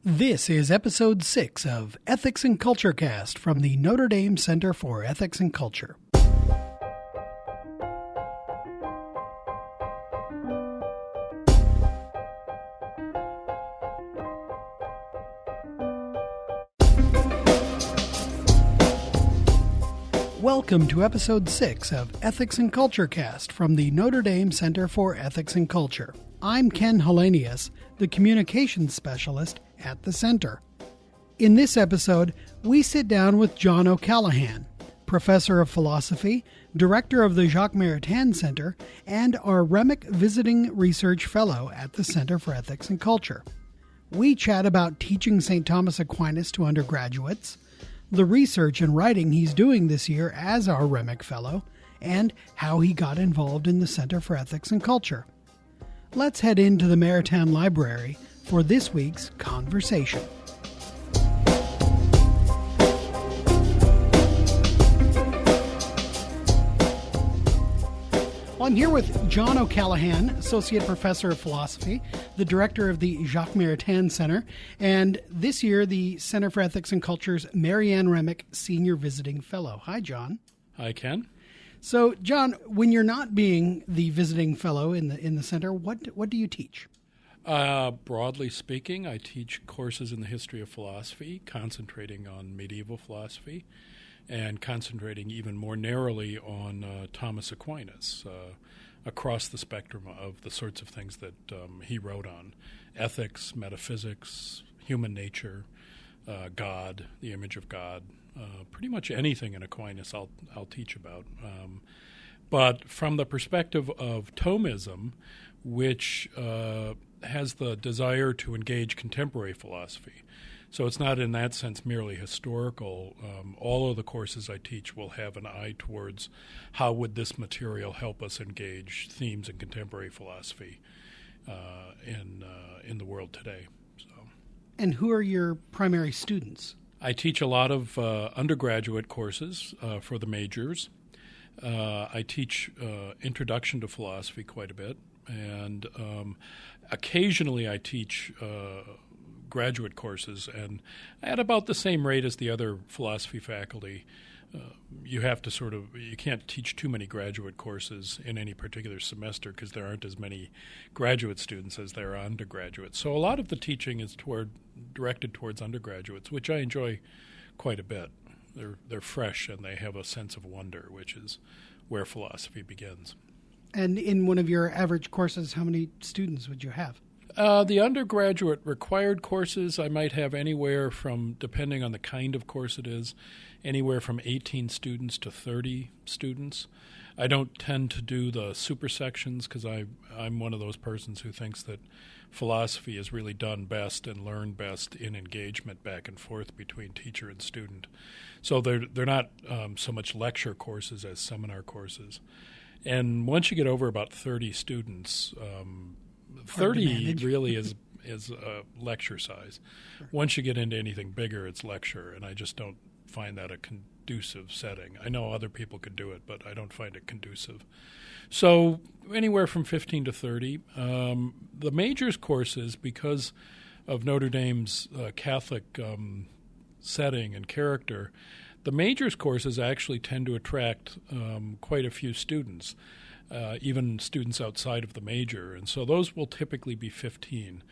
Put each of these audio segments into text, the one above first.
This is episode 6 of Ethics and Culture Cast from the Notre Dame Center for Ethics and Culture. Welcome to episode 6 of Ethics and Culture Cast from the Notre Dame Center for Ethics and Culture. I'm Ken Hellenius, the communications specialist at the center. In this episode, we sit down with John O'Callaghan, professor of philosophy, director of the Jacques Maritain Center, and our Remick visiting research fellow at the Center for Ethics and Culture. We chat about teaching St. Thomas Aquinas to undergraduates, the research and writing he's doing this year as our Remick Fellow, and how he got involved in the Center for Ethics and Culture. Let's head into the Maritain Library for this week's conversation. I'm here with John O'Callaghan, Associate Professor of Philosophy, the Director of the Jacques Maritain Center, and this year the Center for Ethics and Culture's Marianne Remick Senior Visiting Fellow. Hi, John. Hi, Ken. So, John, when you're not being the visiting fellow in the center, what do you teach? Broadly speaking, I teach courses in the history of philosophy, concentrating on medieval philosophy, and concentrating even more narrowly on Thomas Aquinas, across the spectrum of the sorts of things that he wrote on: ethics, metaphysics, human nature, God, the image of God. Pretty much anything in Aquinas I'll teach about. But from the perspective of Thomism, which has the desire to engage contemporary philosophy, so it's not in that sense merely historical. All of the courses I teach will have an eye towards how would this material help us engage themes in contemporary philosophy in the world today. So. And who are your primary students? I teach a lot of undergraduate courses for the majors. I teach Introduction to Philosophy quite a bit, and occasionally I teach graduate courses, and at about the same rate as the other philosophy faculty. You have to you can't teach too many graduate courses in any particular semester because there aren't as many graduate students as there are undergraduates. So a lot of the teaching is directed towards undergraduates, which I enjoy quite a bit. They're fresh and they have a sense of wonder, which is where philosophy begins. And in one of your average courses, how many students would you have? The undergraduate required courses, I might have anywhere from, depending on the kind of course it is, anywhere from 18 students to 30 students. I don't tend to do the super sections because I'm one of those persons who thinks that philosophy is really done best and learned best in engagement back and forth between teacher and student. So they're not so much lecture courses as seminar courses. And once you get over about 30 students, 30 really is a lecture size. Sure. Once you get into anything bigger, it's lecture, and I just don't find that a conducive setting. I know other people could do it, but I don't find it conducive. So anywhere from 15 to 30. The majors courses, because of Notre Dame's Catholic setting and character, the majors courses actually tend to attract quite a few students. Even students outside of the major. And so those will typically be 15.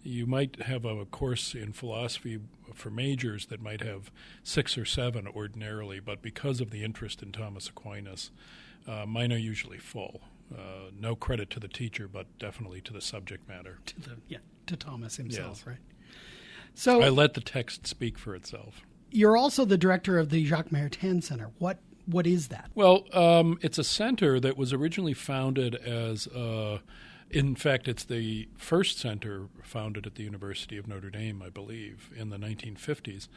You might have a course in philosophy for majors that might have 6 or 7 ordinarily, but because of the interest in Thomas Aquinas, mine are usually full. No credit to the teacher, but definitely to the subject matter. To Thomas himself, yes. Right? So I let the text speak for itself. You're also the director of the Jacques Maritain Center. What is that? Well, it's a center that was originally founded as, in fact, it's the first center founded at the University of Notre Dame, I believe, in the 1950s.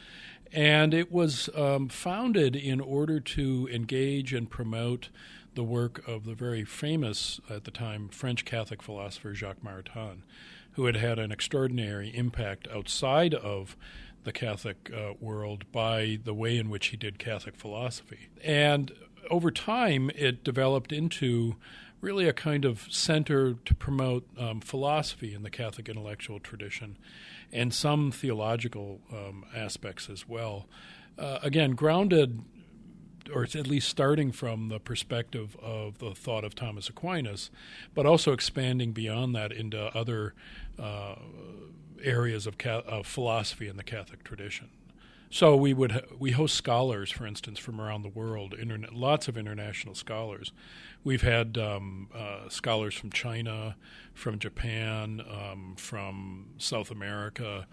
And it was founded in order to engage and promote the work of the very famous, at the time, French Catholic philosopher Jacques Maritain, who had had an extraordinary impact outside of the Catholic world by the way in which he did Catholic philosophy. And over time, it developed into really a kind of center to promote philosophy in the Catholic intellectual tradition and some theological aspects as well. Again, grounded, or at least starting from the perspective of the thought of Thomas Aquinas, but also expanding beyond that into other areas of philosophy in the Catholic tradition. So we host scholars, for instance, from around the world, lots of international scholars. We've had scholars from China, from Japan, from South America.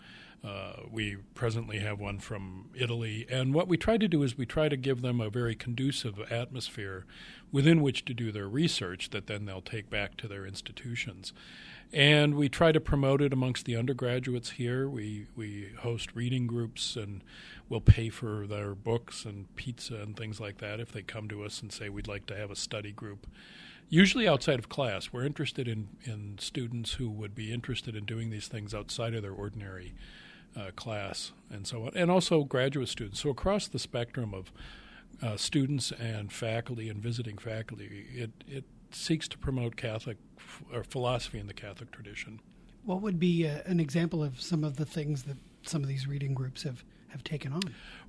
We presently have one from Italy. And what we try to do is we try to give them a very conducive atmosphere within which to do their research that then they'll take back to their institutions. And we try to promote it amongst the undergraduates here. We host reading groups, and we'll pay for their books and pizza and things like that if they come to us and say we'd like to have a study group. Usually outside of class. We're interested in students who would be interested in doing these things outside of their ordinary class and so on, and also graduate students. So across the spectrum of students and faculty and visiting faculty, it seeks to promote Catholic or philosophy in the Catholic tradition. What would be an example of some of the things that some of these reading groups have taken on?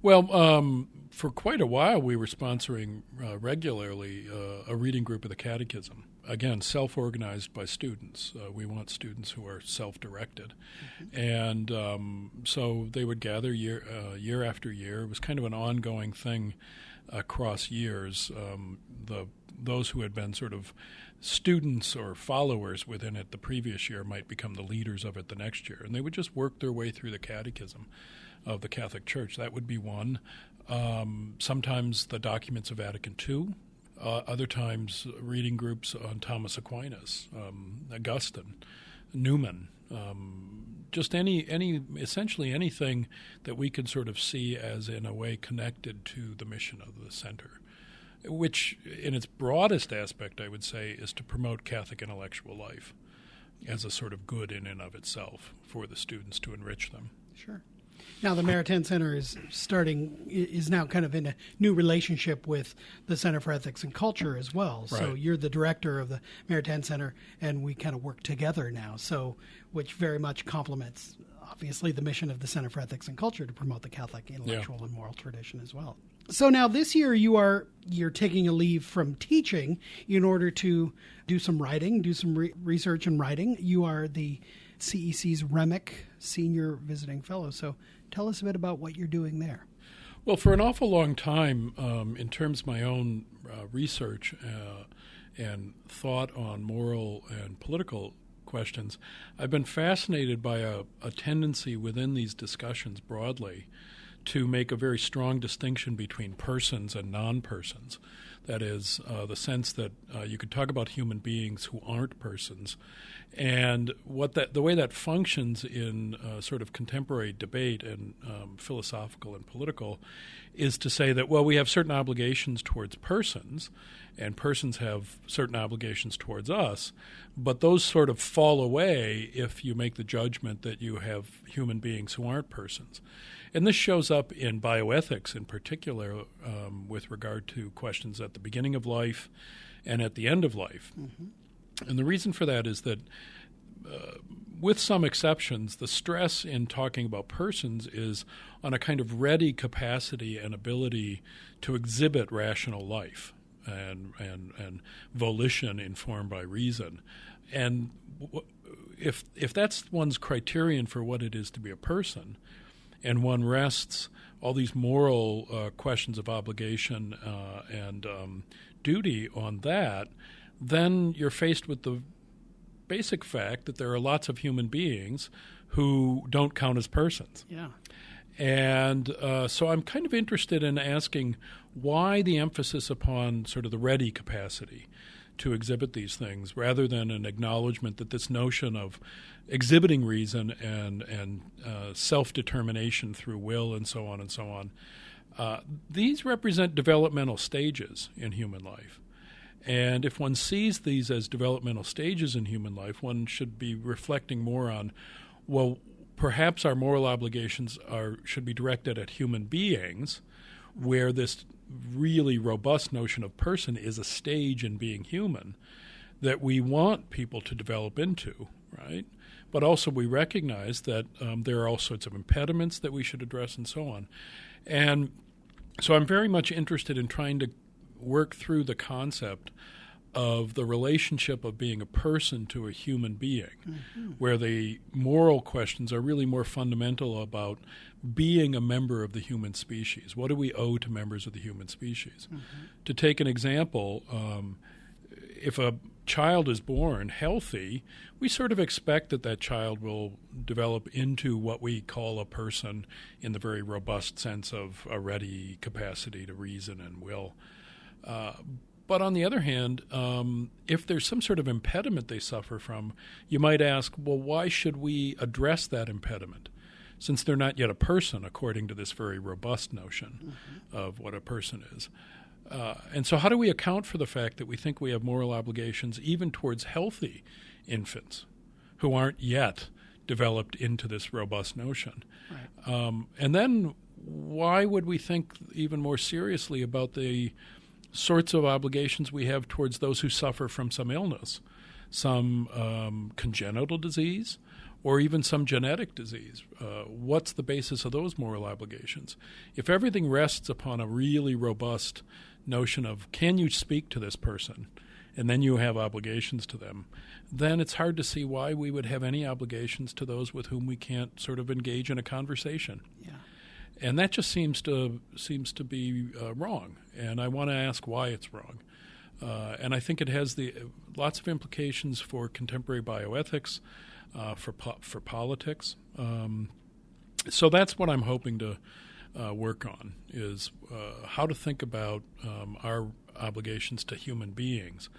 Well, for quite a while we were sponsoring regularly a reading group of the Catechism. Again, self-organized by students. We want students who are self-directed. Mm-hmm. And so they would gather year after year. It was kind of an ongoing thing across years. Those who had been sort of students or followers within it the previous year might become the leaders of it the next year. And they would just work their way through the Catechism of the Catholic Church. That would be one. Sometimes the documents of Vatican II. Other times reading groups on Thomas Aquinas, Augustine, Newman, just essentially anything that we could sort of see as in a way connected to the mission of the center, which in its broadest aspect, I would say, is to promote Catholic intellectual life as a sort of good in and of itself for the students to enrich them. Sure. Now, the Maritain Center is now kind of in a new relationship with the Center for Ethics and Culture as well. Right. So you're the director of the Maritain Center, and we kind of work together now, which very much complements, obviously, the mission of the Center for Ethics and Culture to promote the Catholic intellectual and moral tradition as well. So now this year you're taking a leave from teaching in order to do some writing, do some research and writing. You are the CEC's Remick Senior Visiting Fellow. So tell us a bit about what you're doing there. Well, for an awful long time, in terms of my own research and thought on moral and political questions, I've been fascinated by a tendency within these discussions broadly to make a very strong distinction between persons and non-persons. That is, the sense that you could talk about human beings who aren't persons, and the way that functions in sort of contemporary debate and philosophical and political is to say that, well, we have certain obligations towards persons, and persons have certain obligations towards us, but those sort of fall away if you make the judgment that you have human beings who aren't persons. And this shows up in bioethics in particular with regard to questions at the beginning of life and at the end of life. Mm-hmm. And the reason for that is that with some exceptions, the stress in talking about persons is on a kind of ready capacity and ability to exhibit rational life and volition informed by reason. And if that's one's criterion for what it is to be a person, and one rests all these moral questions of obligation and duty on that, then you're faced with the basic fact that there are lots of human beings who don't count as persons. Yeah. And so I'm kind of interested in asking why the emphasis upon sort of the ready capacity to exhibit these things rather than an acknowledgement that this notion of exhibiting reason and self-determination through will and so on, these represent developmental stages in human life. And if one sees these as developmental stages in human life, one should be reflecting more on, well, perhaps our moral obligations should be directed at human beings, where this really robust notion of person is a stage in being human, that we want people to develop into, right? But also we recognize that there are all sorts of impediments that we should address and so on. And so I'm very much interested in trying to work through the concept of the relationship of being a person to a human being, where the moral questions are really more fundamental about being a member of the human species. What do we owe to members of the human species? To take an example, if a child is born healthy, we sort of expect that that child will develop into what we call a person in the very robust sense of a ready capacity to reason and will. But on the other hand, if there's some sort of impediment they suffer from, you might ask, well, why should we address that impediment? Since they're not yet a person, according to this very robust notion of what a person is. And so how do we account for the fact that we think we have moral obligations even towards healthy infants who aren't yet developed into this robust notion? Right. And then why would we think even more seriously about the sorts of obligations we have towards those who suffer from some illness, some congenital disease, or even some genetic disease? What's the basis of those moral obligations? If everything rests upon a really robust notion of can you speak to this person, and then you have obligations to them, then it's hard to see why we would have any obligations to those with whom we can't sort of engage in a conversation. Yeah. And that just seems to be wrong, and I want to ask why it's wrong. And I think it has lots of implications for contemporary bioethics, for politics. So that's what I'm hoping to work on, is how to think about our obligations to human beings,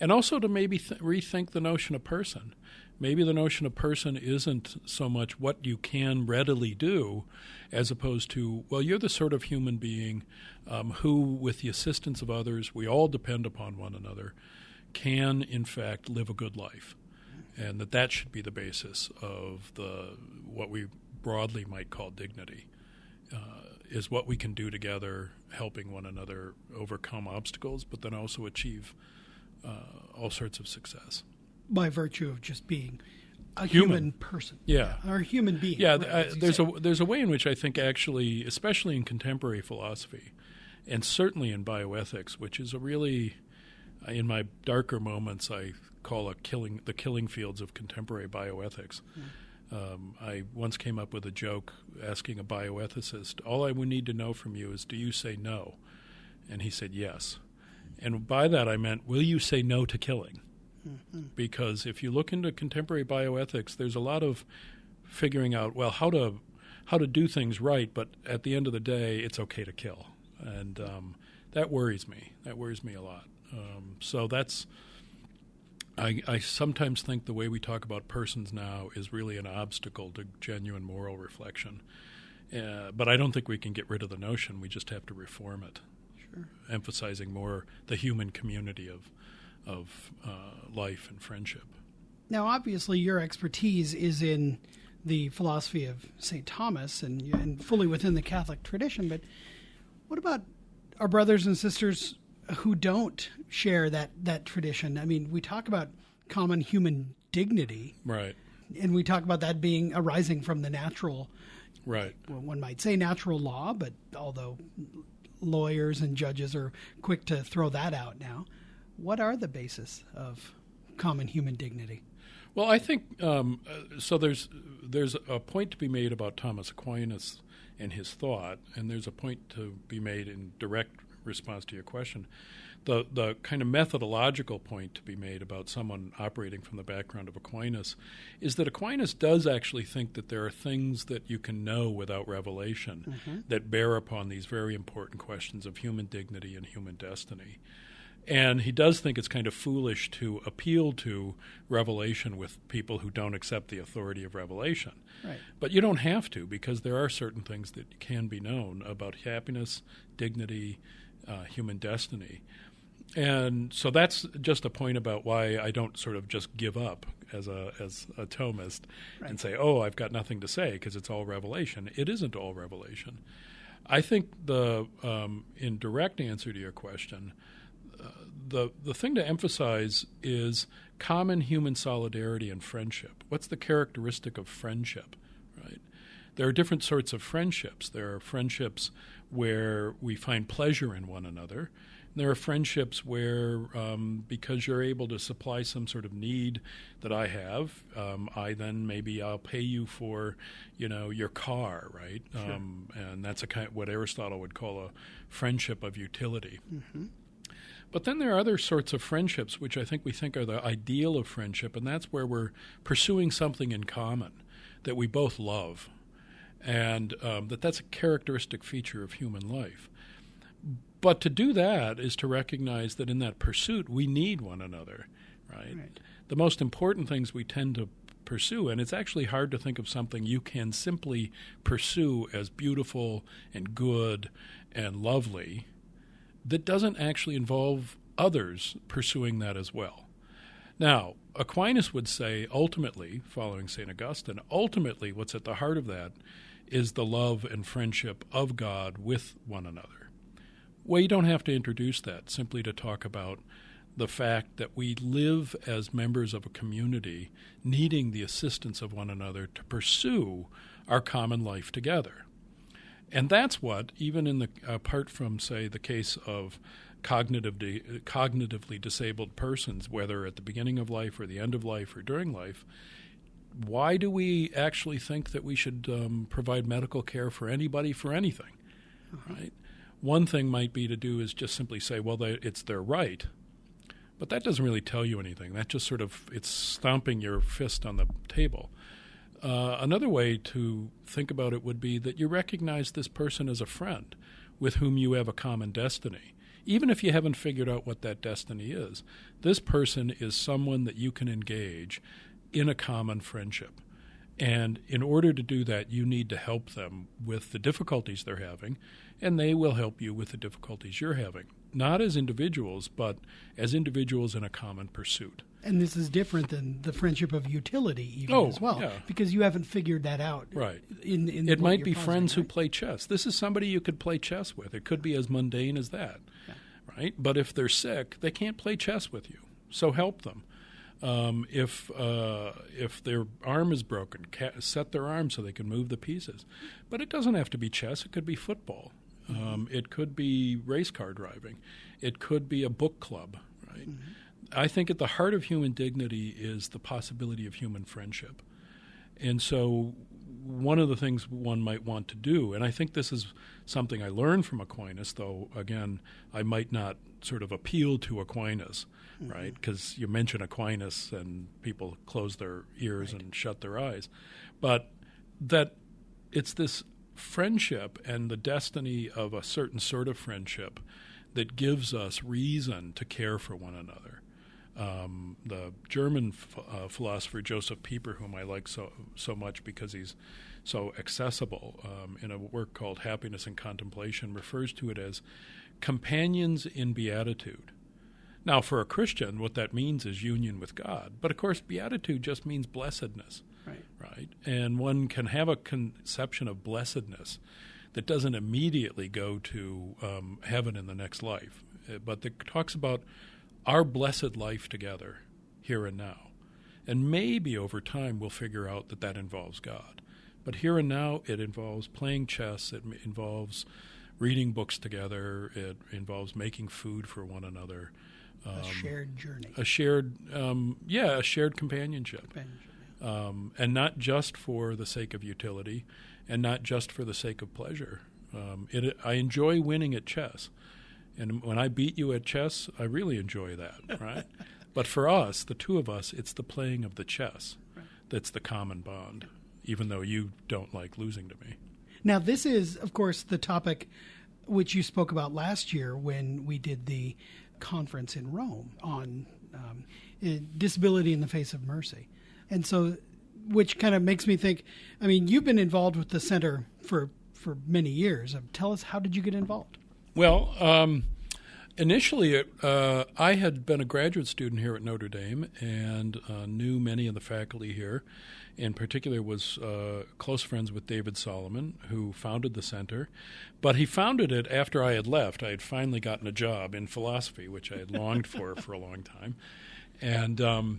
and also to maybe rethink the notion of person. Maybe the notion of person isn't so much what you can readily do, as opposed to, well, you're the sort of human being who, with the assistance of others, we all depend upon one another, can, in fact, live a good life. And that should be the basis of what we broadly might call dignity, is what we can do together, helping one another overcome obstacles, but then also achieve all sorts of success. By virtue of just being a human person. Yeah. Or a human being. Yeah, right, there's a way in which I think actually, especially in contemporary philosophy, and certainly in bioethics, which is a really, in my darker moments, I call the killing fields of contemporary bioethics. I once came up with a joke asking a bioethicist, all I would need to know from you is, do you say no? And he said yes. And by that I meant, will you say no to killing? Because if you look into contemporary bioethics, there's a lot of figuring out, well, how to do things right, but at the end of the day, it's okay to kill. And that worries me. That worries me a lot. So that's... I sometimes think the way we talk about persons now is really an obstacle to genuine moral reflection. But I don't think we can get rid of the notion. We just have to reform it, emphasizing more the human community of life and friendship. Now, obviously, your expertise is in the philosophy of St. Thomas and fully within the Catholic tradition, but what about our brothers and sisters who don't share that tradition? I mean, we talk about common human dignity. Right. And we talk about that being arising from the natural, right. Well, one might say natural law, but although lawyers and judges are quick to throw that out now, what are the basis of common human dignity? Well, I think so. There's a point to be made about Thomas Aquinas and his thought, and there's a point to be made in direct response to your question. The kind of methodological point to be made about someone operating from the background of Aquinas is that Aquinas does actually think that there are things that you can know without revelation that bear upon these very important questions of human dignity and human destiny. And he does think it's kind of foolish to appeal to revelation with people who don't accept the authority of revelation. Right. But you don't have to, because there are certain things that can be known about happiness, dignity, human destiny. And so that's just a point about why I don't sort of just give up as a Thomist and say, oh, I've got nothing to say because it's all revelation. It isn't all revelation. I think in direct answer to your question, the thing to emphasize is common human solidarity and friendship. What's the characteristic of friendship, right? There are different sorts of friendships. There are friendships where we find pleasure in one another. There are friendships where, because you're able to supply some sort of need that I have, I'll pay you for, your car, right? Sure. And that's what Aristotle would call a friendship of utility. Mm-hmm. But then there are other sorts of friendships which I think we think are the ideal of friendship, and that's where we're pursuing something in common that we both love, and that's a characteristic feature of human life. But to do that is to recognize that in that pursuit we need one another, right? The most important things we tend to pursue, and it's actually hard to think of something you can simply pursue as beautiful and good and lovely that doesn't actually involve others pursuing that as well. Now, Aquinas would say ultimately, following St. Augustine, ultimately what's at the heart of that is the love and friendship of God with one another. Well, you don't have to introduce that simply to talk about the fact that we live as members of a community needing the assistance of one another to pursue our common life together. And that's what, even apart from, say, the case of cognitively disabled persons, whether at the beginning of life or the end of life or during life, why do we actually think that we should provide medical care for anybody for anything, right? One thing might be to do is just simply say, well, it's their right. But that doesn't really tell you anything. That just it's stomping your fist on the table. Another way to think about it would be that you recognize this person as a friend with whom you have a common destiny. Even if you haven't figured out what that destiny is, this person is someone that you can engage in a common friendship. And in order to do that, you need to help them with the difficulties they're having, and they will help you with the difficulties you're having, not as individuals, but as individuals in a common pursuit. And this is different than the friendship of utility even as well, because you haven't figured that out. Right. It might be friends who play chess. This is somebody you could play chess with. It could be as mundane as that, right? But if they're sick, they can't play chess with you, so help them. If their arm is broken, set their arm so they can move the pieces. But it doesn't have to be chess. It could be football. It could be race car driving. It could be a book club, right? Mm-hmm. I think at the heart of human dignity is the possibility of human friendship. And so one of the things one might want to do, and I think this is something I learned from Aquinas, though, again, I might not sort of appeal to Aquinas, right? Because you mention Aquinas and people close their ears and shut their eyes. But that it's this friendship and the destiny of a certain sort of friendship that gives us reason to care for one another. The German philosopher Joseph Pieper, whom I like so much because he's so accessible, in a work called Happiness and Contemplation, refers to it as companions in beatitude. Now, for a Christian, what that means is union with God. But, of course, beatitude just means blessedness, right? And one can have a conception of blessedness that doesn't immediately go to heaven in the next life, but that talks about our blessed life together here and now. And maybe over time we'll figure out that involves God. But here and now it involves playing chess, it involves reading books together, it involves making food for one another. A shared journey. A shared companionship. And not just for the sake of utility and not just for the sake of pleasure. I enjoy winning at chess. And when I beat you at chess, I really enjoy that, right? But for us, the two of us, it's the playing of the chess that's the common bond, even though you don't like losing to me. Now, this is, of course, the topic which you spoke about last year when we did the conference in Rome on disability in the face of mercy. And so, which kind of makes me think, I mean, you've been involved with the center for many years. Tell us, how did you get involved? Well, Initially, I had been a graduate student here at Notre Dame and knew many of the faculty here. In particular, was close friends with David Solomon, who founded the center. But he founded it after I had left. I had finally gotten a job in philosophy, which I had longed for a long time. And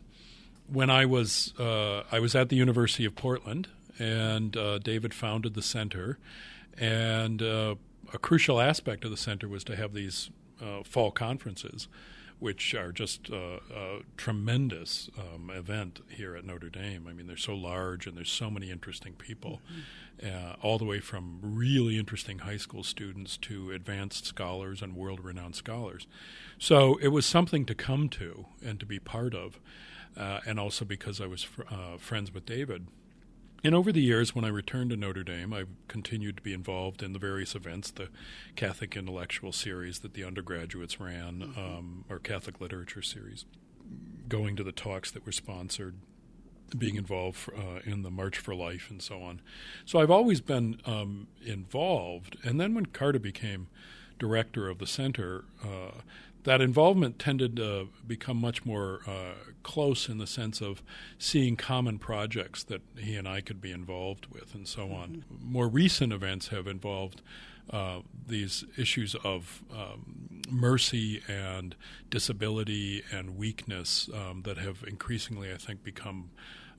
when I was at the University of Portland, and David founded the center. And a crucial aspect of the center was to have these fall conferences, which are just a tremendous event here at Notre Dame. I mean, they're so large and there's so many interesting people, all the way from really interesting high school students to advanced scholars and world-renowned scholars. So it was something to come to and to be part of, and also because I was friends with David. And over the years, when I returned to Notre Dame, I continued to be involved in the various events, the Catholic Intellectual Series that the undergraduates ran, or Catholic Literature Series, going to the talks that were sponsored, being involved in the March for Life and so on. So I've always been involved. And then when Carter became director of the center, that involvement tended to become much more close in the sense of seeing common projects that he and I could be involved with and so on. More recent events have involved these issues of mercy and disability and weakness that have increasingly, I think, become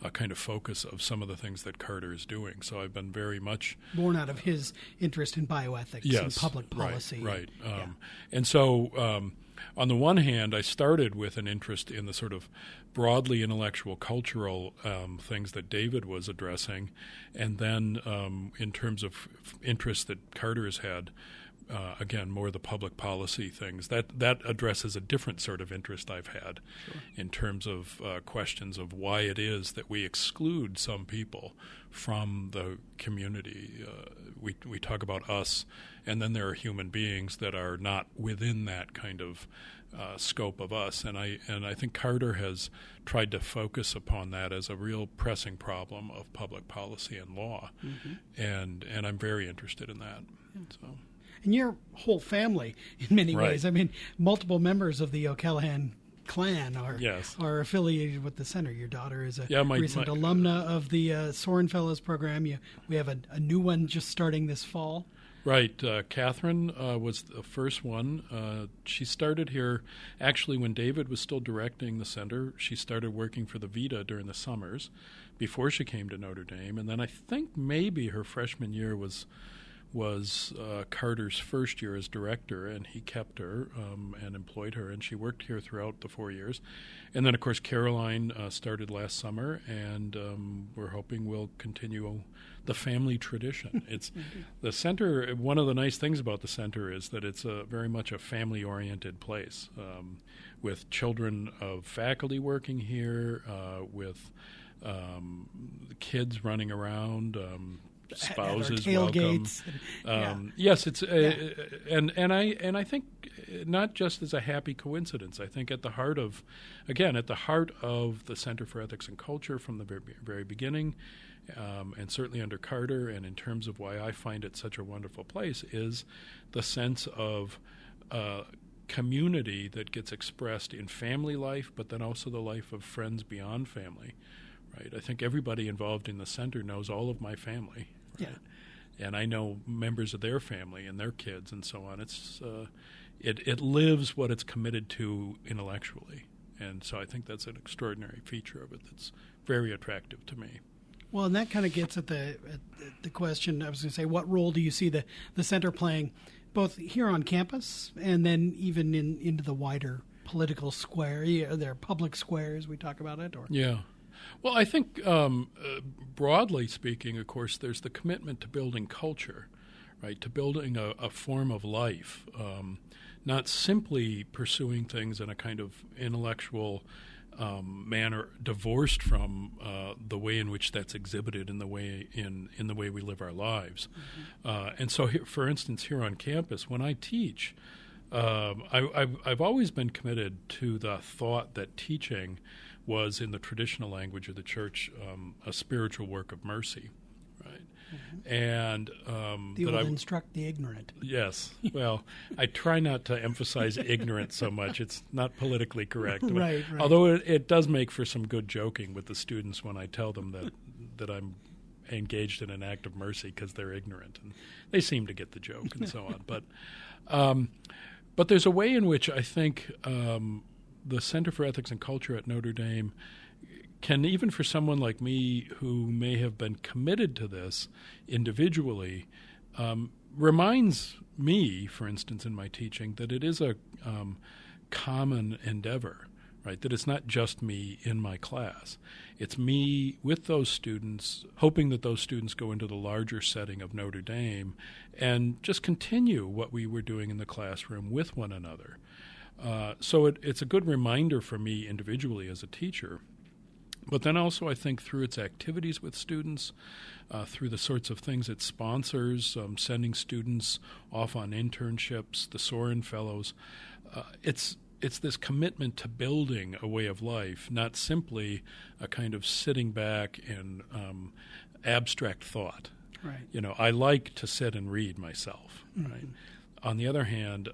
a kind of focus of some of the things that Carter is doing. So I've been very much born out of his interest in bioethics and public policy. Right. And so on the one hand, I started with an interest in the sort of broadly intellectual, cultural things that David was addressing, and then in terms of interest that Carter has had, again, more the public policy things. That addresses a different sort of interest I've had in terms of questions of why it is that we exclude some people from the community. We talk about us, and then there are human beings that are not within that kind of scope of us. And I think Carter has tried to focus upon that as a real pressing problem of public policy and law. And I'm very interested in that. So. And your whole family, in many ways, I mean, multiple members of the O'Callaghan clan are affiliated with the center. Your daughter is a recent alumna of the Soren Fellows program. We have a new one just starting this fall. Right. Catherine was the first one. She started here actually when David was still directing the center. She started working for the Vita during the summers before she came to Notre Dame. And then I think maybe her freshman year was Carter's first year as director, and he kept her and employed her, and she worked here throughout the 4 years. And then, of course, Caroline started last summer, and we're hoping we'll continue the family tradition. It's the center. One of the nice things about the center is that it's very much a family-oriented place, with children of faculty working here, with kids running around. Spouses welcome. Yes, it's and I think not just as a happy coincidence. I think at the heart of the Center for Ethics and Culture from the very beginning, and certainly under Carter, and in terms of why I find it such a wonderful place, is the sense of community that gets expressed in family life, but then also the life of friends beyond family. Right. I think everybody involved in the center knows all of my family. Right? And I know members of their family and their kids and so on. It's it lives what it's committed to intellectually, and so I think that's an extraordinary feature of it that's very attractive to me. Well, and that kind of gets at the question. I was going to say, what role do you see the center playing, both here on campus and then even into the wider political square? There are public squares we talk about it, or Well, I think broadly speaking, of course, there's the commitment to building culture, right, to building a form of life, not simply pursuing things in a kind of intellectual manner divorced from the way in which that's exhibited in the way in the way we live our lives. And so, for instance, here on campus, when I teach, I've always been committed to the thought that teaching was, in the traditional language of the church, a spiritual work of mercy, right? And the old instruct the ignorant. Yes. Well, I try not to emphasize ignorance so much. It's not politically correct. Right. Although it does make for some good joking with the students when I tell them that I'm engaged in an act of mercy because they're ignorant, and they seem to get the joke and so on. But there's a way in which I think the Center for Ethics and Culture at Notre Dame can, even for someone like me who may have been committed to this individually, reminds me, for instance, in my teaching, that it is a common endeavor, right? That it's not just me in my class. It's me with those students, hoping that those students go into the larger setting of Notre Dame and just continue what we were doing in the classroom with one another. So it's a good reminder for me individually as a teacher. But then also I think through its activities with students, through the sorts of things it sponsors, sending students off on internships, the Sorin Fellows, it's this commitment to building a way of life, not simply a kind of sitting back in abstract thought. Right. You know, I like to sit and read myself. Mm-hmm. Right. On the other hand,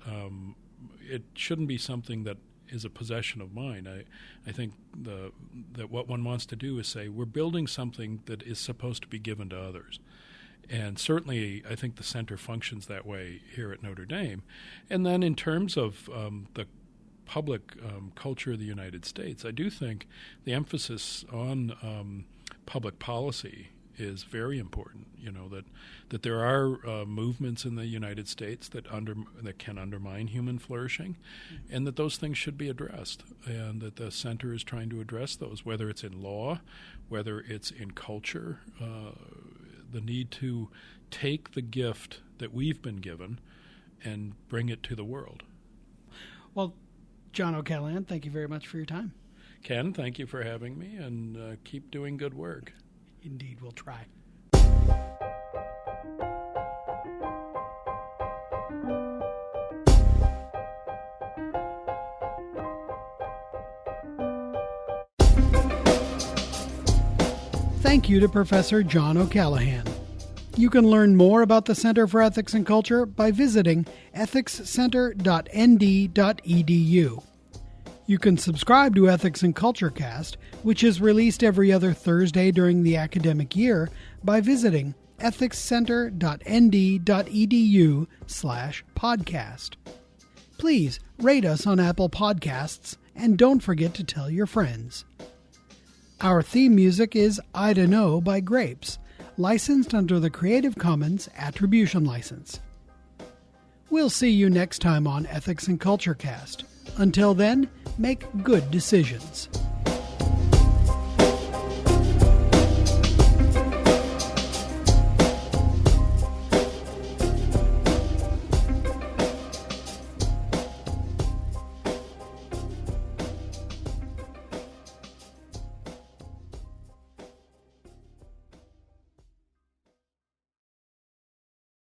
it shouldn't be something that is a possession of mine. I think that what one wants to do is say we're building something that is supposed to be given to others. And certainly I think the center functions that way here at Notre Dame. And then in terms of the public culture of the United States, I do think the emphasis on public policy is very important. You know, that there are movements in the United States that can undermine human flourishing, and that those things should be addressed, and that the center is trying to address those, whether it's in law, whether it's in culture, the need to take the gift that we've been given and bring it to the world. Well, John O'Callaghan, thank you very much for your time. Ken, thank you for having me, and keep doing good work. Indeed, we'll try. Thank you to Professor John O'Callaghan. You can learn more about the Center for Ethics and Culture by visiting ethicscenter.nd.edu. You can subscribe to Ethics and Culture Cast, which is released every other Thursday during the academic year, by visiting ethicscenter.nd.edu/podcast. Please rate us on Apple Podcasts, and don't forget to tell your friends. Our theme music is I Dunno by Grapes, licensed under the Creative Commons Attribution License. We'll see you next time on Ethics and Culture Cast. Until then, make good decisions.